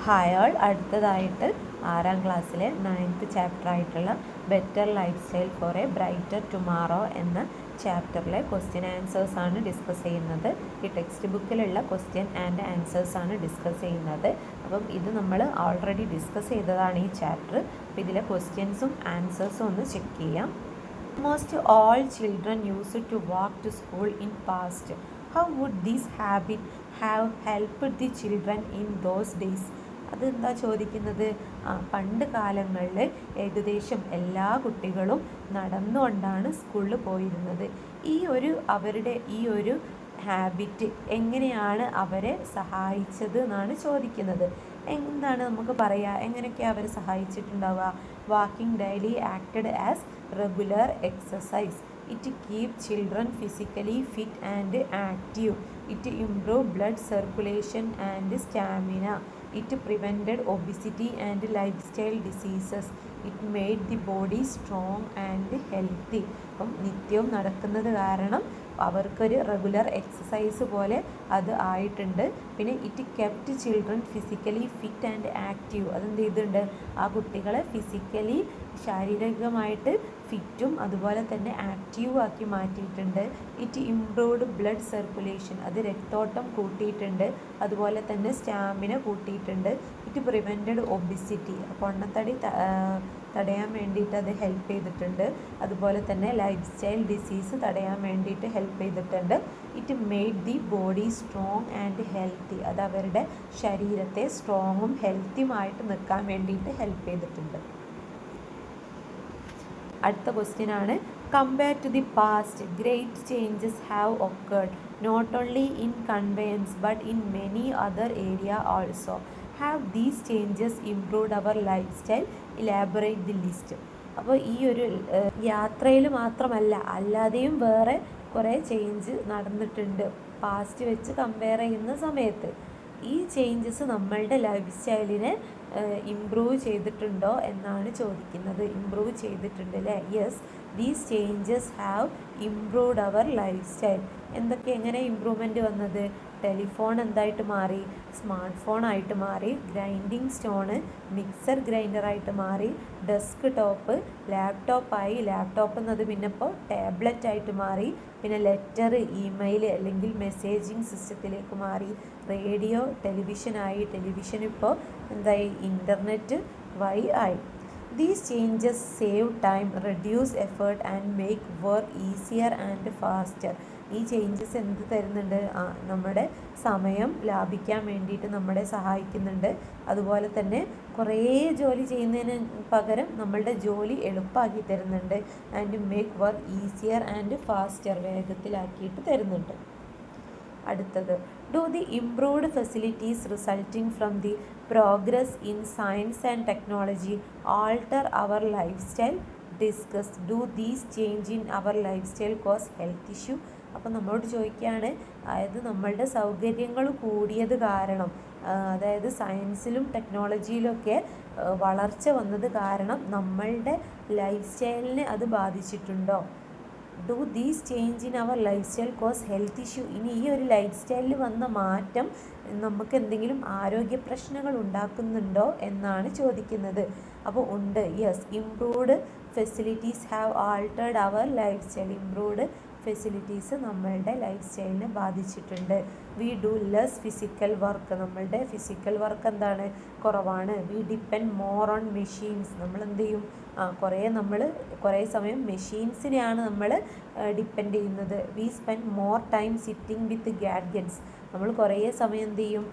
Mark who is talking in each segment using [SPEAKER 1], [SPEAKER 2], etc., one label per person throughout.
[SPEAKER 1] Hi all, അടുത്തതായിട്ട് 6ാം ക്ലാസ്സിലെ 9th chapter ആയിട്ടുള്ള better life style for a brighter tomorrow എന്ന ചാപ്റ്ററിലെ ക്വസ്റ്റ്യൻ ആൻസേഴ്സ് ആണ് ഡിസ്കസ് ചെയ്യുന്നത്. ഈ ടെക്സ്റ്റ് ബുക്കിലുള്ള ക്വസ്റ്റ്യൻ ആൻഡ് ആൻസേഴ്സ് ആണ് ഡിസ്കസ് ചെയ്യുന്നത്. അപ്പം ഇത് നമ്മൾ ഓൾറെഡി ഡിസ്കസ് ചെയ്തതാണ് ഈ ചാപ്റ്റർ. അപ്പോൾ ഇതിലെ ക്വസ്റ്റ്യൻസും ആൻസേഴ്സും ഒന്ന് ചെക്ക് ചെയ്യാം. Almost all children used to walk to school in past. How would this habit have helped the children in those days? അതെന്താ ചോദിക്കുന്നത്? പണ്ട് കാലങ്ങളിൽ ഏകദേശം എല്ലാ കുട്ടികളും നടന്നുകൊണ്ടാണ് സ്കൂളിൽ പോയിരുന്നത്. അവരുടെ ഈ ഒരു ഹാബിറ്റ് എങ്ങനെയാണ് അവരെ സഹായിച്ചത് എന്നാണ് ചോദിക്കുന്നത്. എന്താണ് നമുക്ക് പറയുക, എങ്ങനെയൊക്കെയാണ് അവരെ സഹായിച്ചിട്ടുണ്ടാവുക? Walking daily acted as regular exercise. It keep children physically fit and active. It improve blood circulation and stamina. It prevented obesity and lifestyle diseases. It made the body strong and healthy. അപ്പം നിത്യവും നടക്കുന്നത് കാരണം അവർക്കൊരു regular exercise പോലെ അത് ആയിട്ടുണ്ട്. പിന്നെ it kept children physically fit and active. അതെന്ത് ചെയ്തിട്ടുണ്ട്? ആ കുട്ടികളെ ഫിസിക്കലി ശാരീരികമായിട്ട് ഫിറ്റും അതുപോലെ തന്നെ ആക്റ്റീവ് ആക്കി മാറ്റിയിട്ടുണ്ട്. It improved blood circulation. അത് രക്തോട്ടം കൂട്ടിയിട്ടുണ്ട്. അതുപോലെ തന്നെ സ്റ്റാമിന കൂട്ടിയിട്ടുണ്ട്. It prevented obesity. പൊണ്ണത്തടി തടയാൻ വേണ്ടിയിട്ട് അത് ഹെൽപ്പ് ചെയ്തിട്ടുണ്ട്. അതുപോലെ തന്നെ ലൈഫ് സ്റ്റൈൽ ഡിസീസ് തടയാൻ വേണ്ടിയിട്ട് ഹെൽപ്പ് ചെയ്തിട്ടുണ്ട്. It made the body strong and healthy. അത് അവരുടെ ശരീരത്തെ സ്ട്രോങ്ങും ഹെൽത്തിയുമായിട്ട് നിൽക്കാൻ വേണ്ടിയിട്ട് ഹെൽപ്പ് ചെയ്തിട്ടുണ്ട്. അടുത്ത ക്വസ്റ്റ്യൻ ആണ്, compare to the past great changes have occurred not only in conveyance but in many other area also. Have these changes improved our life style? Elaborate the list. അപ്പോൾ ഈ ഒരു യാത്രയിൽ മാത്രമല്ല, അല്ലാതെയും വേറെ കുറേ ചേഞ്ച് നടന്നിട്ടുണ്ട് പാസ്റ്റ് വെച്ച് കമ്പയർ ചെയ്യുന്ന സമയത്ത്. ഈ ചേഞ്ചസ് നമ്മളുടെ ലൈഫ് സ്റ്റൈലിനെ ഇംപ്രൂവ് ചെയ്തിട്ടുണ്ടോ എന്നാണ് ചോദിക്കുന്നത്. ഇംപ്രൂവ് ചെയ്തിട്ടുണ്ട് അല്ലേ? Yes, these changes have improved our life style. എങ്ങനെ ഇമ്പ്രൂവ്മെൻറ്റ് വന്നത്? ടെലിഫോൺ എന്തായിട്ട് മാറി? സ്മാർട്ട് ഫോൺ ആയിട്ട് മാറി. ഗ്രൈൻഡിങ് സ്റ്റോണ് മിക്സർ ഗ്രൈൻഡറായിട്ട് മാറി. Desk top ലാപ്ടോപ്പായി. ലാപ്ടോപ്പ് എന്നത് പിന്നെ ഇപ്പോൾ ടാബ്ലറ്റ് ആയിട്ട് മാറി. പിന്നെ ലെറ്റർ, ഇമെയിൽ അല്ലെങ്കിൽ മെസ്സേജിങ് സിസ്റ്റത്തിലേക്ക് മാറി. റേഡിയോ ടെലിവിഷനായി. ടെലിവിഷൻ ഇപ്പോൾ എന്തായി? ഇൻ്റർനെറ്റ് വഴി ആയി. These changes save time, reduce effort and make work easier and faster. ഈ ചേഞ്ചസ് എന്ത് തരുന്നുണ്ട്? നമ്മുടെ സമയം ലാഭിക്കാൻ വേണ്ടിയിട്ട് നമ്മളെ സഹായിക്കുന്നുണ്ട്. അതുപോലെ തന്നെ കുറേ ജോലി ചെയ്യുന്നതിന് പകരം നമ്മളുടെ ജോലി എളുപ്പമാക്കി തരുന്നുണ്ട്. And make work easier and faster. വേഗത്തിലാക്കിയിട്ട് തരുന്നുണ്ട്. അടുത്തത്, do the improved facilities resulting from the progress in science and technology alter our life style? Discuss. Do these change in our life style cause health issue? അപ്പം നമ്മളോട് ചോദിക്കുകയാണ്, അതായത് നമ്മളുടെ സൗകര്യങ്ങൾ കൂടിയത് കാരണം, അതായത് സയൻസിലും ടെക്നോളജിയിലൊക്കെ വളർച്ച വന്നത് കാരണം നമ്മളുടെ ലൈഫ് സ്റ്റൈലിനെ അത് ബാധിച്ചിട്ടുണ്ടോ? Do these change in our life style cause health issue? ഇനി ഈ ഒരു ലൈഫ് സ്റ്റൈലിൽ വന്ന മാറ്റം നമുക്ക് എന്തെങ്കിലും ആരോഗ്യ പ്രശ്നങ്ങൾ ഉണ്ടാക്കുന്നുണ്ടോ എന്നാണ് ചോദിക്കുന്നത്. അപ്പോൾ ഉണ്ട്. Yes, improved facilities have altered our life style. Improved facilities നമ്മളുടെ ലൈഫ് സ്റ്റൈലിനെ ബാധിച്ചിട്ടുണ്ട്. We do less physical work. നമ്മളുടെ ഫിസിക്കൽ വർക്ക് എന്താണ്? കുറവാണ്. We depend more on machines. നമ്മൾ എന്ത് ചെയ്യും? കുറേ സമയം മെഷീൻസിനെയാണ് നമ്മൾ ഡിപ്പെൻഡ് ചെയ്യുന്നത്. We spend more time sitting with gadgets. നമ്മൾ കുറേ സമയം എന്ത് ചെയ്യും?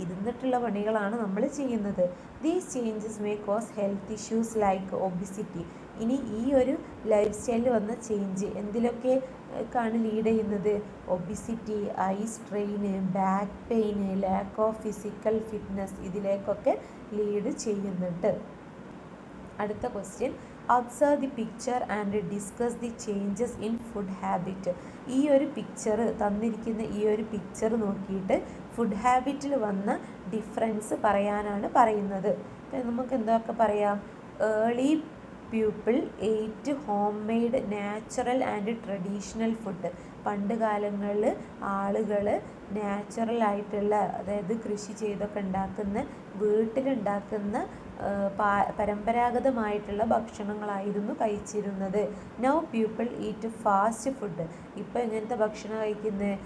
[SPEAKER 1] ഇരുന്നിട്ടുള്ള പണികളാണ് നമ്മൾ ചെയ്യുന്നത്. These changes may cause health issues like obesity. ഇനി ഈ ഒരു ലൈഫ് സ്റ്റൈലിൽ വന്ന ചേഞ്ച് എന്തിലൊക്കെ ലീഡ് ചെയ്യുന്നത്? Obesity, eye strain, back pain, lack of physical fitness, ഇതിലേക്കൊക്കെ ലീഡ് ചെയ്യുന്നുണ്ട്. അടുത്ത question, observe the picture and discuss the changes in food habit. ഈ ഒരു പിക്ചർ തന്നിരിക്കുന്ന ഈ ഒരു പിക്ചർ നോക്കിയിട്ട് ഫുഡ് ഹാബിറ്റിൽ വന്ന ഡിഫറൻസ് പറയാനാണ് പറയുന്നത്. നമുക്ക് എന്തൊക്കെ പറയാം? Early people eight home made natural and traditional food. പണ്ട് കാലങ്ങളിൽ ആളുകൾ നാച്ചുറലായിട്ടുള്ള, അതായത് കൃഷി ചെയ്തൊക്കെ ഉണ്ടാക്കുന്ന, വീട്ടിലുണ്ടാക്കുന്ന പരമ്പരാഗതമായിട്ടുള്ള ഭക്ഷണങ്ങളായിരുന്നു കഴിച്ചിരുന്നത്. Now people eat fast food. ഇപ്പോൾ എങ്ങനത്തെ ഭക്ഷണം കഴിക്കുന്നത്?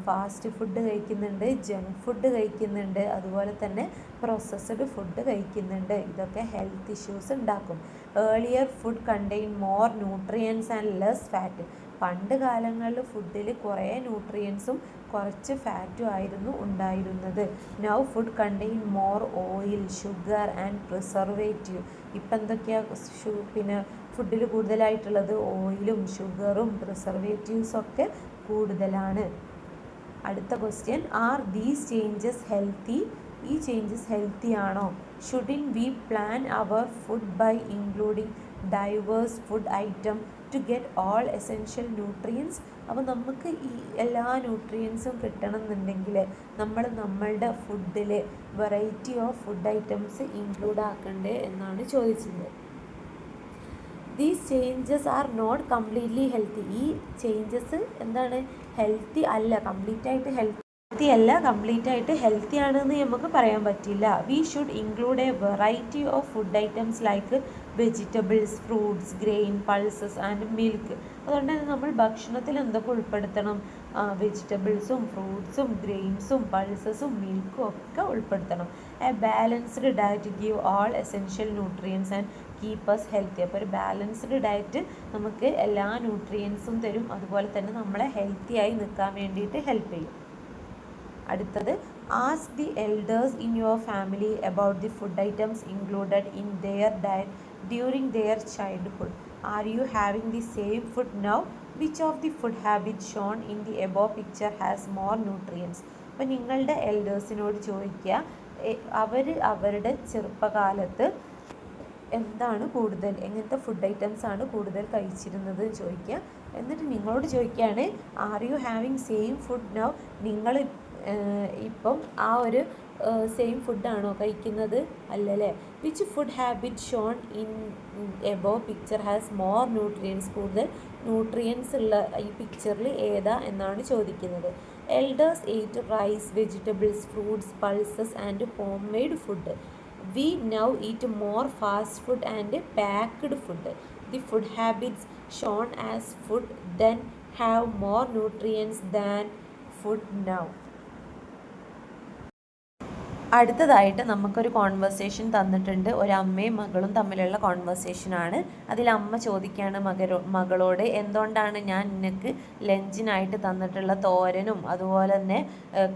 [SPEAKER 1] ഫാസ്റ്റ് ഫുഡ് കഴിക്കുന്നുണ്ട്, ജങ്ക് ഫുഡ് കഴിക്കുന്നുണ്ട്, അതുപോലെ തന്നെ പ്രോസസ്ഡ് ഫുഡ് കഴിക്കുന്നുണ്ട്. ഇതൊക്കെ ഹെൽത്ത് ഇഷ്യൂസ് ഉണ്ടാക്കും. Earlier food contain more nutrients and less fat. പണ്ട് കാലങ്ങളിൽ ഫുഡിൽ കുറേ ന്യൂട്രിയൻസും കുറച്ച് ഫാറ്റും ആയിരുന്നു ഉണ്ടായിരുന്നത്. Now food contain more oil, sugar and preservative. ഇപ്പം എന്തൊക്കെയാണ് പിന്നെ ഫുഡിൽ കൂടുതലായിട്ടുള്ളത്? ഓയിലും ഷുഗറും പ്രിസർവേറ്റീവ്സൊക്കെ കൂടുതലാണ്. അടുത്ത question, are these changes healthy? ഈ ചേഞ്ചസ് ഹെൽത്തി ആണോ? Shouldn't we plan our food by including diverse food item to get all essential nutrients? അപ്പോൾ നമുക്ക് ഈ എല്ലാ ന്യൂട്രിയൻസും കിട്ടണമെന്നുണ്ടെങ്കിൽ നമ്മൾ നമ്മളുടെ ഫുഡിൽ variety of food items include ആക്കണ്ടേ എന്നാണ് ചോദിച്ചത്. These changes are not completely healthy. ഈ ചേഞ്ചസ് എന്താണ്? ഹെൽത്തി അല്ല, കംപ്ലീറ്റ് ആയിട്ട് ഹെൽത്തി ആണെന്ന് നമുക്ക് പറയാൻ പറ്റില്ല. We should include a variety of food items like vegetables, fruits, grain, pulses and milk. അതുകൊണ്ട് തന്നെ നമ്മൾ ഭക്ഷണത്തിൽ എന്തൊക്കെ ഉൾപ്പെടുത്തണം? വെജിറ്റബിൾസും ഫ്രൂട്ട്സും ഗ്രെയിൻസും പൾസസും മിൽക്കും ഒക്കെ ഉൾപ്പെടുത്തണം. A balanced diet give all essential nutrients and keep us healthy. അപ്പോൾ ഒരു ബാലൻസ്ഡ് ഡയറ്റ് നമുക്ക് എല്ലാ ന്യൂട്രിയൻസും തരും, അതുപോലെ തന്നെ നമ്മളെ ഹെൽത്തി ആയി നിൽക്കാൻ വേണ്ടിയിട്ട് ഹെൽപ്പ് ചെയ്യും. അടുത്തത്, ask the elders in your family about the food items included in there diet during there childhood. Are you having the same food now? Which of the food habit Sean in the above picture has more nutrients? അപ്പോൾ നിങ്ങളുടെ എൽഡേഴ്സിനോട് ചോദിക്കുക, അവരുടെ ചെറുപ്പകാലത്ത് എന്താണ് കൂടുതൽ, എങ്ങനത്തെ food items ആണ് കൂടുതൽ കഴിച്ചിരുന്നത് ചോദിക്കുക. എന്നിട്ട് നിങ്ങളോട് ചോദിക്കുകയാണ്, are you having same food now? നിങ്ങൾ ഇപ്പം ആ ഒരു സെയിം ഫുഡാണോ കഴിക്കുന്നത്? അല്ലല്ലേ. Which food habit shown in above picture has more nutrients? കൂടുതൽ ന്യൂട്രിയൻസ് ഉള്ള ഈ പിക്ചറിൽ ഏതാ എന്നാണ് ചോദിക്കുന്നത്. Elders eight rice, vegetables, fruits, pulses and home made food. We now eat more fast food and packed food. The food habits shown as food then have more nutrients than food now. അടുത്തതായിട്ട് നമുക്കൊരു conversation തന്നിട്ടുണ്ട്. ഒരു അമ്മയും മകളും തമ്മിലുള്ള കോൺവെർസേഷനാണ്. അതിൽ അമ്മ ചോദിക്കുകയാണ് മകളോട്, എന്തുകൊണ്ടാണ് ഞാൻ നിനക്ക് ലഞ്ചിനായിട്ട് തന്നിട്ടുള്ള തോരനും അതുപോലെ തന്നെ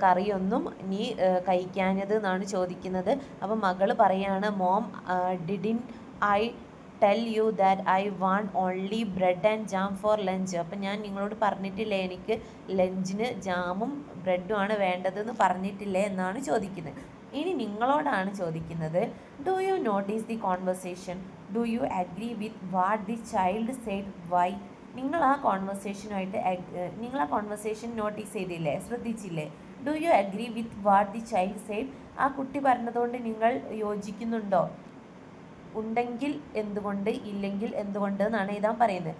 [SPEAKER 1] കറിയൊന്നും നീ കഴിക്കാഞ്ഞത് എന്നാണ് ചോദിക്കുന്നത്. അപ്പോൾ മകൾ പറയാണ്, mom, didn't I tell you that I want only bread and jam for lunch? അപ്പം ഞാൻ നിങ്ങളോട് പറഞ്ഞിട്ടില്ലേ എനിക്ക് ലഞ്ചിന് ജാമും ബ്രെഡും ആണ് വേണ്ടതെന്ന് പറഞ്ഞിട്ടില്ലേ എന്നാണ് ചോദിക്കുന്നത്. ഇനി നിങ്ങളോടാണ് ചോദിക്കുന്നത്, do you notice the conversation? Do you agree with what the child said? Why? നിങ്ങൾ ആ കോൺവെർസേഷൻ നോട്ടീസ് ചെയ്തില്ലേ, ശ്രദ്ധിച്ചില്ലേ? Do you agree with what the child said? ആ കുട്ടി പറഞ്ഞതുകൊണ്ട് നിങ്ങൾ യോജിക്കുന്നുണ്ടോ? ഉണ്ടെങ്കിൽ എന്തുകൊണ്ട്, ഇല്ലെങ്കിൽ എന്തുകൊണ്ട് എന്നാണ് എഴുതാൻ പറയുന്നത്.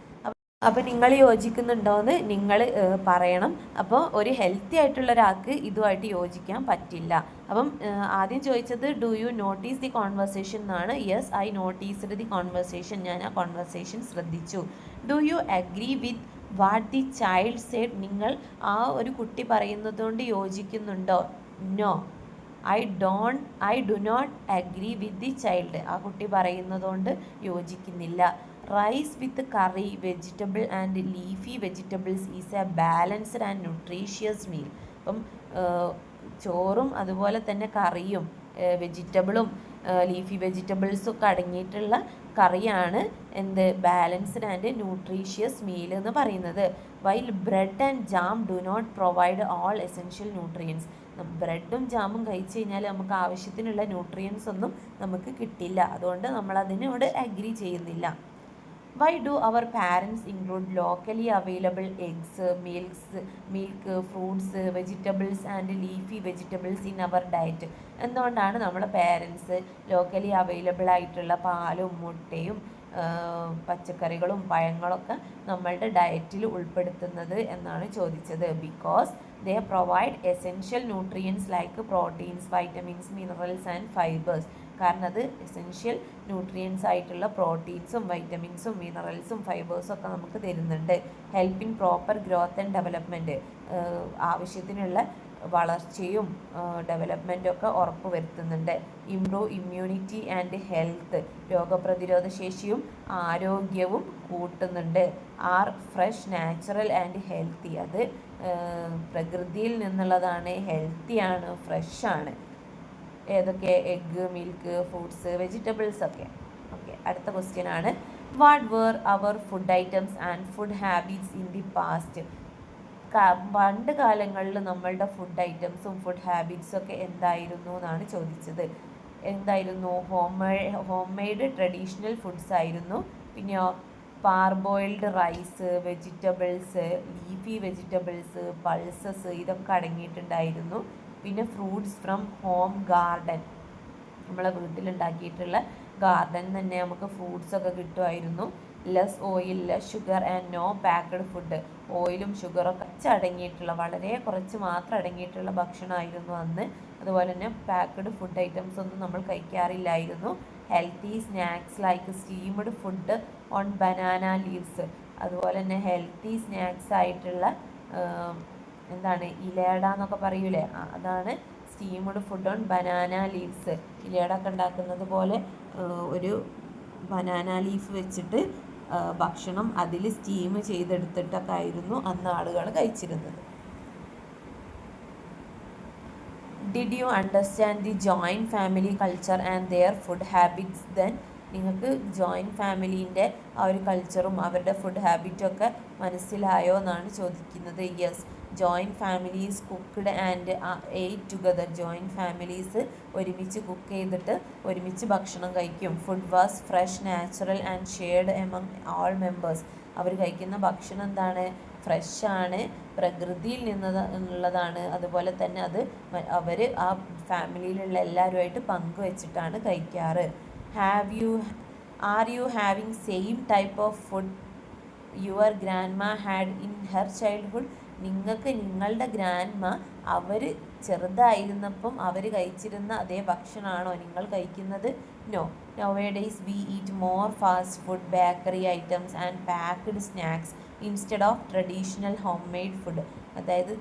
[SPEAKER 1] അപ്പോൾ നിങ്ങൾ യോജിക്കുന്നുണ്ടോയെന്ന് നിങ്ങൾ പറയണം. അപ്പോൾ ഒരു ഹെൽത്തി ആയിട്ടുള്ള ഒരാൾക്ക് ഇതുമായിട്ട് യോജിക്കാൻ പറ്റില്ല. അപ്പം ആദ്യം ചോദിച്ചത് do you notice the conversation എന്നാണ്. Yes, I noticed the conversation. ഞാൻ ആ കോൺവെർസേഷൻ ശ്രദ്ധിച്ചു. Do you agree with what the child said? നിങ്ങൾ ആ ഒരു കുട്ടി പറയുന്നതുകൊണ്ട് യോജിക്കുന്നുണ്ടോ? No, I do not agree with the child. ആ കുട്ടി പറയുന്നതുകൊണ്ട് യോജിക്കുന്നില്ല. Rice with curry, vegetable and leafy vegetables is a balanced and nutritious meal. അപ്പം ചോറും അതുപോലെ തന്നെ കറിയും വെജിറ്റബിളും ലീഫി വെജിറ്റബിൾസും ഒക്കെ അടങ്ങിയിട്ടുള്ള കറിയാണ് എന്ത്? ബാലൻസ്ഡ് ആൻഡ് ന്യൂട്രീഷ്യസ് മീൽ എന്ന് പറയുന്നത്. While bread and jam do not provide all essential nutrients. ബ്രെഡും ജാമും കഴിച്ച് കഴിഞ്ഞാൽ നമുക്ക് ആവശ്യത്തിനുള്ള ന്യൂട്രിയൻസ് ഒന്നും നമുക്ക് കിട്ടില്ല. അതുകൊണ്ട് നമ്മൾ അതിനോട് അഗ്രി ചെയ്യുന്നില്ല. Why do our parents include locally available eggs, milk, fruits, vegetables and leafy vegetables in our diet? എന്തുകൊണ്ടാണ് നമ്മളെ പാരൻസ് ലോക്കലി അവൈലബിൾ ആയിട്ടുള്ള പാലും മുട്ടയും പച്ചക്കറികളും പഴങ്ങളൊക്കെ നമ്മളുടെ ഡയറ്റിൽ ഉൾപ്പെടുത്തുന്നത് എന്നാണ് ചോദിച്ചത്. Because they provide essential nutrients like proteins, vitamins, minerals and fibres. കാരണം അത് എസെൻഷ്യൽ ന്യൂട്രിയൻസ് ആയിട്ടുള്ള പ്രോട്ടീൻസും വൈറ്റമിൻസും മിനറൽസും ഫൈബേഴ്സും ഒക്കെ നമുക്ക് തരുന്നുണ്ട്. Helping proper growth and development, ആവശ്യത്തിനുള്ള വളർച്ചയും ഡെവലപ്മെൻറ്റും ഒക്കെ ഉറപ്പ് വരുത്തുന്നുണ്ട്. ഇംപ്രൂവ് ഇമ്മ്യൂണിറ്റി ആൻഡ് ഹെൽത്ത്, രോഗപ്രതിരോധ ശേഷിയും ആരോഗ്യവും കൂട്ടുന്നുണ്ട്. Are fresh, natural and healthy, അത് പ്രകൃതിയിൽ നിന്നുള്ളതാണ്, ഹെൽത്തിയാണ്, ഫ്രഷാണ്. ഏതൊക്കെ? എഗ്ഗ്, മിൽക്ക്, ഫ്രൂട്ട്സ്, വെജിറ്റബിൾസ് ഒക്കെ. ഓക്കെ, അടുത്ത ക്വസ്റ്റ്യൻ ആണ്, what were our food items and food habits in the past? പണ്ട് കാലങ്ങളിൽ നമ്മളുടെ ഫുഡ് ഐറ്റംസും ഫുഡ് ഹാബിറ്റ്സും ഒക്കെ എന്തായിരുന്നു എന്നാണ് ചോദിച്ചത്. എന്തായിരുന്നു? ഹോം മെയ്ഡ് ട്രഡീഷണൽ ഫുഡ്സ് ആയിരുന്നു. പിന്നെയോ parboiled rice, vegetables, leafy vegetables, pulses, ഇതൊക്കെ അടങ്ങിയിട്ടുണ്ടായിരുന്നു. പിന്നെ ഫ്രൂട്ട്സ് ഫ്രം ഹോം ഗാർഡൻ, നമ്മളെ വീട്ടിലുണ്ടാക്കിയിട്ടുള്ള ഗാർഡൻ തന്നെ നമുക്ക് ഫ്രൂട്ട്സൊക്കെ കിട്ടുമായിരുന്നു. Less oil, less sugar and no packed food, ഓയിലും ഷുഗറൊക്കെ അടങ്ങിയിട്ടുള്ള, വളരെ കുറച്ച് മാത്രം അടങ്ങിയിട്ടുള്ള ഭക്ഷണമായിരുന്നു അന്ന്. അതുപോലെ തന്നെ പാക്ക്ഡ് ഫുഡ് ഐറ്റംസ് ഒന്നും നമ്മൾ കഴിക്കാറില്ലായിരുന്നു. Healthy snacks like steamed food on banana leaves, അതുപോലെ തന്നെ ഹെൽത്തി സ്നാക്സ് ആയിട്ടുള്ള എന്താണ്, ഇലയട എന്നൊക്കെ പറയൂലേ, അതാണ് steamed food on banana leaves. Ilayada ഒക്കെ ഉണ്ടാക്കുന്നത് പോലെ ഒരു ബനാന ലീഫ് വെച്ചിട്ട് ഭക്ഷണം അതിൽ സ്റ്റീം ചെയ്തെടുത്തിട്ടൊക്കെ ആയിരുന്നു അന്ന് ആളുകൾ കഴിച്ചിരുന്നത്. Did you understand the joint family culture and their food habits then? നിങ്ങൾക്ക് ജോയിൻറ്റ് ഫാമിലീൻ്റെ ആ ഒരു കൾച്ചറും അവരുടെ ഫുഡ് ഹാബിറ്റും ഒക്കെ മനസ്സിലായോ എന്നാണ് ചോദിക്കുന്നത്. Yes, joint families cooked and ate together. Joint families ഒരുമിച്ച് കുക്ക് ചെയ്തിട്ട് ഒരുമിച്ച് ഭക്ഷണം കഴിക്കും. Food was fresh, natural and shared among all members. അവർ കഴിക്കുന്ന ഭക്ഷണം എന്താണ്? ഫ്രഷാണ്, പ്രകൃതിയിൽ നിന്നുള്ളതാണ്. അതുപോലെ തന്നെ അത് അവർ ആ ഫാമിലിയിലുള്ള എല്ലാവരുമായിട്ട് പങ്കുവെച്ചിട്ടാണ് കഴിക്കാറ്. Are you having same type of food your grandma had in her childhood? നിങ്ങൾക്ക് നിങ്ങളുടെ ഗ്രാൻഡ്മ അവർ ചെറുതായിരുന്നപ്പം അവർ കഴിച്ചിരുന്ന അതേ ഭക്ഷണമാണോ നിങ്ങൾ കഴിക്കുന്നത്? No. Nowadays we eat more fast food, bakery items and packed snacks instead of traditional homemade food. അതായത്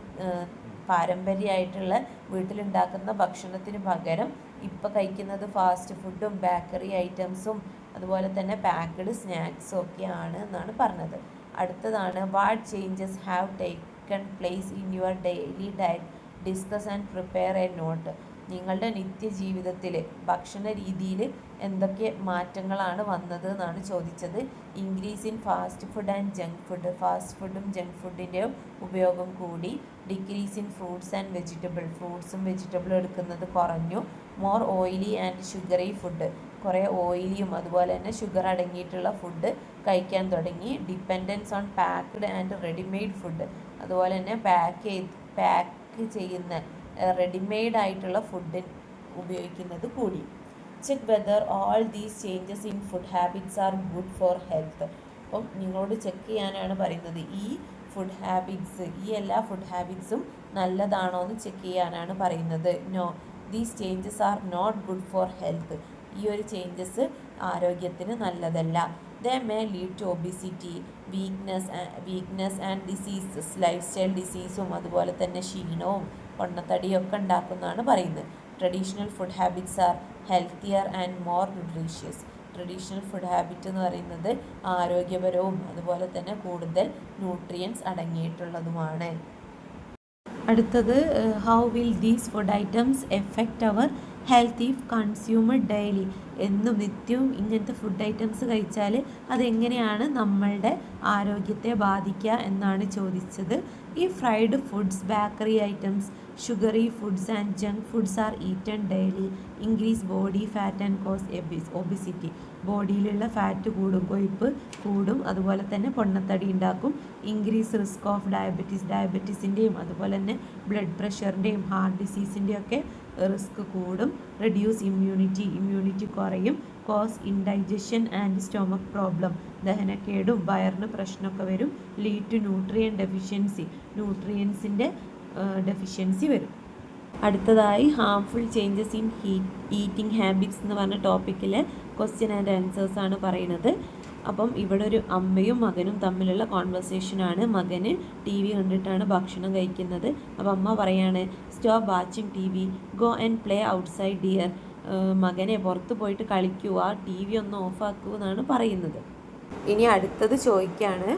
[SPEAKER 1] പാരമ്പര്യമായിട്ടുള്ള വീട്ടിലുണ്ടാക്കുന്ന ഭക്ഷണത്തിന് പകരം ഇപ്പോൾ കഴിക്കുന്നത് ഫാസ്റ്റ് ഫുഡും ബേക്കറി ഐറ്റംസും അതുപോലെ തന്നെ പാക്ക്ഡ് സ്നാക്സും ഒക്കെയാണ് എന്നാണ് പറഞ്ഞത്. അടുത്തതാണ്, what changes have taken place in your daily diet? Discuss and prepare a note. നിങ്ങളുടെ നിത്യജീവിതത്തിൽ ഭക്ഷണ രീതിയിൽ എന്തൊക്കെ മാറ്റങ്ങളാണ് വന്നത് എന്നാണ് ചോദിച്ചത്. Increase in fast food and junk food. Fast ഫുഡും ജങ്ക് ഫുഡിൻ്റെയും ഉപയോഗം കൂടി. Decrease in fruits and vegetable. ഫ്രൂട്ട്സും വെജിറ്റബിളും എടുക്കുന്നത് കുറഞ്ഞു. More oily and sugary food. കുറേ ഓയിലിയും അതുപോലെ തന്നെ ഷുഗർ അടങ്ങിയിട്ടുള്ള ഫുഡ് കഴിക്കാൻ തുടങ്ങി. Dependence on packed and readymade food. അതുപോലെ തന്നെ പാക്ക് ചെയ്യുന്ന റെഡിമെയ്ഡ് ആയിട്ടുള്ള ഫുഡ് ഉപയോഗിക്കുന്നത് കൂടി. Check whether all these changes in food habits are good for health. അപ്പം നിങ്ങളോട് ചെക്ക് ചെയ്യാനാണ് പറയുന്നത്. ഈ ഫുഡ് ഹാബിറ്റ്സ്, ഈ എല്ലാ ഫുഡ് ഹാബിറ്റ്സും നല്ലതാണോ എന്ന് ചെക്ക് ചെയ്യാനാണ് പറയുന്നത്. No, these changes are not good for health. ഈ ഒരു ചേഞ്ചസ് ആരോഗ്യത്തിന് നല്ലതല്ല. They may lead to obesity, weakness and diseases. Lifestyle ഡിസീസും അതുപോലെ തന്നെ ക്ഷീണവും പൊണ്ണത്തടിയൊക്കെ ഉണ്ടാക്കുന്നതാണ് പറയുന്നത്. Traditional food habits are healthier and more nutritious. Traditional food habit എന്ന് പറയുന്നത് ആരോഗ്യപരവും അതുപോലെ തന്നെ കൂടുതൽ ന്യൂട്രിയൻസ് അടങ്ങിയിട്ടുള്ളതുമാണ്. അടുത്തത്, how will these food items affect our health if consumed daily? എന്നും നിത്യവും ഇങ്ങനത്തെ ഫുഡ് ഐറ്റംസ് കഴിച്ചാൽ അതെങ്ങനെയാണ് നമ്മളുടെ ആരോഗ്യത്തെ ബാധിക്കുക എന്നാണ് ചോദിച്ചത്. ഈ fried foods, bakery items, sugary foods and junk foods are eaten daily increase body fat and cause obesity. ബോഡിയിലുള്ള ഫാറ്റ് കൂടും, കൊഴുപ്പ് കൂടും, അതുപോലെ തന്നെ പൊണ്ണത്തടി ഉണ്ടാക്കും. ഇൻക്രീസ് റിസ്ക് ഓഫ് ഡയബറ്റീസിൻ്റെയും അതുപോലെ തന്നെ ബ്ലഡ് പ്രഷറിൻ്റെയും ഹാർട്ട് ഡിസീസിൻ്റെയും ഒക്കെ റിസ്ക് കൂടും. റെഡ്യൂസ് ഇമ്മ്യൂണിറ്റി കുറയും. Cause indigestion and stomach problem, ദഹനക്കേടും വയറിന് പ്രശ്നമൊക്കെ വരും. ലീഡ് ടു ന്യൂട്രിയൻ ഡെഫിഷ്യൻസി, ന്യൂട്രിയൻസിൻ്റെ ഡെഫിഷ്യൻസി വരും. അടുത്തതായി harmful changes in eating habits എന്ന് പറഞ്ഞ ടോപ്പിക്കിലെ ക്വസ്റ്റ്യൻ ആൻഡ് ആൻസേഴ്സ് ആണ് പറയുന്നത്. അപ്പം ഇവിടെ ഒരു അമ്മയും മകനും തമ്മിലുള്ള കോൺവെർസേഷനാണ്. മകന് ടി വി കണ്ടിട്ടാണ് ഭക്ഷണം കഴിക്കുന്നത്. അപ്പം അമ്മ പറയാണ്, stop watching T V, go and play outside dear. മകനെ പുറത്ത് പോയിട്ട് കളിക്കൂ, ആ ടി വി ഒന്ന് ഓഫാക്കൂ എന്നാണ് പറയുന്നത്. ഇനി അടുത്തത് ചോദിക്കുകയാണ്,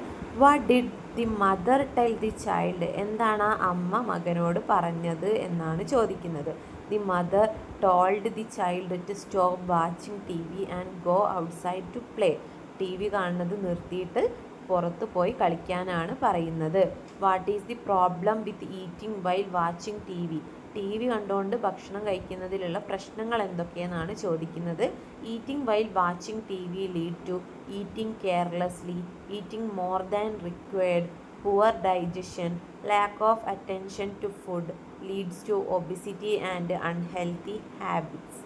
[SPEAKER 1] what did the mother tell the child, എന്താണ് ആ അമ്മ മകനോട് പറഞ്ഞത് എന്നാണ് ചോദിക്കുന്നത്. The mother told the child to stop watching T V and go outside to play. T V കാണുന്നത് നിർത്തിയിട്ട് പുറത്ത് പോയി കളിക്കാനാണ് പറയുന്നത്. What is the problem with eating while watching T V, T V കണ്ടുകൊണ്ട് ഭക്ഷണം കഴിക്കുന്നതിലുള്ള പ്രശ്നങ്ങൾ എന്തൊക്കെയെന്നാണ് ചോദിക്കുന്നത്. Eating while watching T V lead to eating carelessly, eating more than required, poor digestion, lack of attention to food, leads to obesity and unhealthy habits.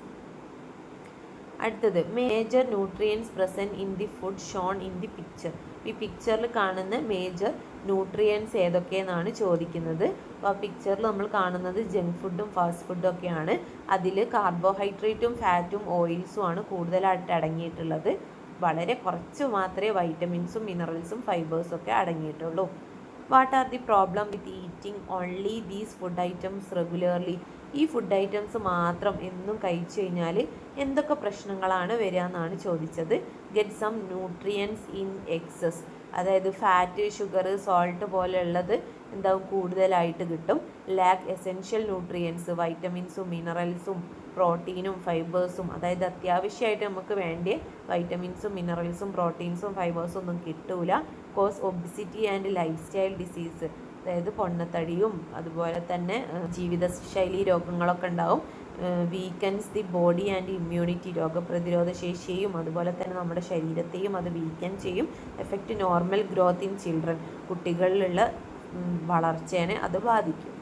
[SPEAKER 1] അടുത്തത് major nutrients present in the food shown in the picture. ഈ പിക്ചറിൽ കാണുന്ന major nutrients ഏതൊക്കെയെന്നാണ് ചോദിക്കുന്നത്. അപ്പോൾ ആ പിക്ചറിൽ നമ്മൾ കാണുന്നത് ജങ്ക് ഫുഡും ഫാസ്റ്റ് ഫുഡും ഒക്കെയാണ്. അതിൽ കാർബോഹൈഡ്രേറ്റും ഫാറ്റും ഓയിൽസും ആണ് കൂടുതലായിട്ട് അടങ്ങിയിട്ടുള്ളത്. വളരെ കുറച്ച് മാത്രമേ വൈറ്റമിൻസും മിനറൽസും ഫൈബേഴ്സും ഒക്കെ അടങ്ങിയിട്ടുള്ളൂ. What are the problem with eating only these food items regularly, ഈ ഫുഡ് ഐറ്റംസ് മാത്രം എന്നും കഴിച്ചു കഴിഞ്ഞാൽ എന്തൊക്കെ പ്രശ്നങ്ങളാണ് വരിക എന്നാണ് ചോദിച്ചത്. Get some nutrients in excess, അതായത് ഫാറ്റ്, ഷുഗർ, സോൾട്ട് പോലെയുള്ളത് എന്താവും കൂടുതലായിട്ട് കിട്ടും. ലാക്ക് എസെൻഷ്യൽ ന്യൂട്രിയൻസ്, വൈറ്റമിൻസും മിനറൽസും പ്രോട്ടീനും ഫൈബേഴ്സും, അതായത് അത്യാവശ്യമായിട്ട് നമുക്ക് വേണ്ടിയ വൈറ്റമിൻസും മിനറൽസും പ്രോട്ടീൻസും ഫൈബേഴ്സും ഒന്നും കിട്ടൂല. Cause obesity and lifestyle disease, അതായത് പൊണ്ണത്തടിയും അതുപോലെ തന്നെ ജീവിതശൈലി രോഗങ്ങളൊക്കെ ഉണ്ടാവും. Weakens the body and immunity, രോഗപ്രതിരോധ ശേഷിയെയും അതുപോലെ തന്നെ നമ്മുടെ ശരീരത്തെയും അത് വീക്കൻ ചെയ്യും. Affect normal growth in children, കുട്ടികളിലുള്ള വളർച്ചേനെ അത് ബാധിക്കും.